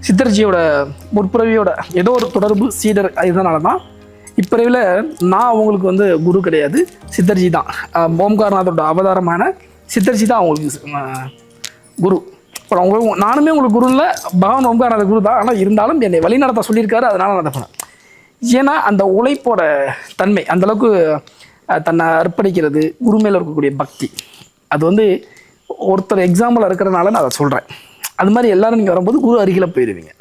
சித்தர்ஜியோட முற்பிறவியோட ஏதோ ஒரு தொடர்பு சீடர் இதனால தான் இப்பிறவியில் நான் அவங்களுக்கு வந்து குரு கிடையாது, சித்தர்ஜி தான். ஓம்காரநாதரோட அவதாரமான சித்தர்ஜி தான் அவங்களுக்கு குரு. அப்புறம் அவங்க நானுமே உங்களுக்கு குரு இல்லை, பகவான் ஓம்காரநாத குரு தான். ஆனால் இருந்தாலும் என்னை வழிநடத்த சொல்லியிருக்காரு, அதனால் நான் அதை பண்ணேன். ஏன்னா அந்த உழைப்போட தன்மை அந்தளவுக்கு தன்னை அர்ப்பணிக்கிறது, குரு மேலே இருக்கக்கூடிய பக்தி, அது வந்து ஒருத்தர் எக்ஸாம்பிளாக இருக்கிறனால நான் அதை சொல்கிறேன். அது மாதிரி எல்லோரும் நீங்கள் வரும்போது குரு அருகில் போயிடுவீங்க.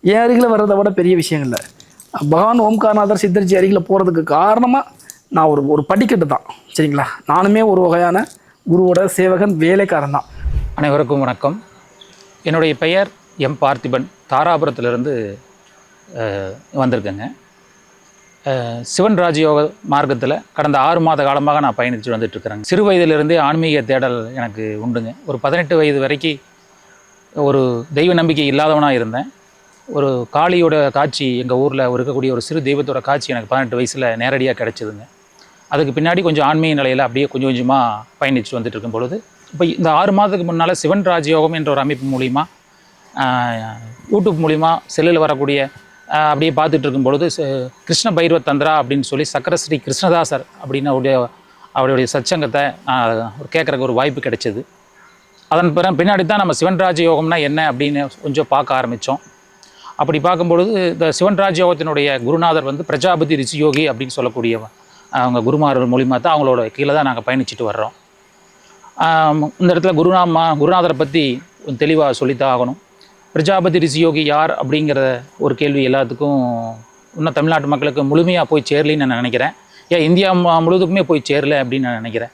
என் அருகில் வர்றதை விட பெரிய விஷயம் இல்லை. பகவான் ஓம்காரநாதர் சித்தர்ஜி அருகில் போகிறதுக்கு காரணமாக நான் ஒரு படிக்கட்டு தான், சரிங்களா? நானுமே ஒரு வகையான குருவோட சேவகன், வேலைக்காரன் தான். அனைவருக்கும் வணக்கம். என்னுடைய பெயர் எம் பார்த்திபன், தாராபுரத்திலிருந்து வந்திருக்கேங்க. சிவன் ராஜயோக மார்க்கத்தில் கடந்த 6 மாத காலமாக நான் பயணித்து வந்துட்டுருக்கிறேங்க. சிறு வயதிலிருந்தே ஆன்மீக தேடல் எனக்கு உண்டுங்க. ஒரு 18 வயது வரைக்கும் ஒரு தெய்வ நம்பிக்கை இல்லாதவனாக இருந்தேன். ஒரு காளியோட காட்சி எங்கள் ஊரில் இருக்கக்கூடிய ஒரு சிறு தெய்வத்தோட காட்சி எனக்கு 18 வயசில் நேரடியாக கிடச்சிதுங்க. அதுக்கு பின்னாடி கொஞ்சம் ஆன்மீக நிலையில் அப்படியே கொஞ்சம் கொஞ்சமாக பயணித்து வந்துட்டு இருக்கும் பொழுது, இப்போ இந்த 6 மாதத்துக்கு முன்னால் சிவன் ராஜயோகம் என்ற ஒரு அமைப்பு மூலிமா யூடியூப் மூலிமா செல்லில் வரக்கூடிய அப்படியே பார்த்துட்டு இருக்கும் பொழுது கிருஷ்ண பைரவ தந்திரா அப்படின்னு சொல்லி சக்கரஸ்ரீ கிருஷ்ணதாசர் அப்படின்னு அவருடைய சச்சங்கத்தை கேட்குறக்கு ஒரு வாய்ப்பு கிடைச்சிது. அதன் பின்னாடி தான் நம்ம சிவன் ராஜயோகம்னா என்ன அப்படின்னு கொஞ்சம் பார்க்க ஆரம்பித்தோம். அப்படி பார்க்கும்பொழுது இந்த சிவன் ராஜயோகத்தினுடைய குருநாதர் வந்து பிரஜாபதி ரிஷியோகி அப்படின்னு சொல்லக்கூடிய அவங்க குருமார்கள் மூலிமா தான் அவங்களோட கீழே தான் நாங்கள் பயணிச்சுட்டு வர்றோம். இந்த இடத்துல குருநாதரை பற்றி தெளிவாக சொல்லித்தான் ஆகணும். பிரஜாபதி ரிஷியோகி யார் அப்படிங்கிற ஒரு கேள்வி எல்லாத்துக்கும் இன்னும் தமிழ்நாட்டு மக்களுக்கு முழுமையாக போய் சேரலின்னு நான் நினைக்கிறேன். ஏன் இந்தியா முழுவதுக்குமே போய் சேரலை அப்படின்னு நான் நினைக்கிறேன்.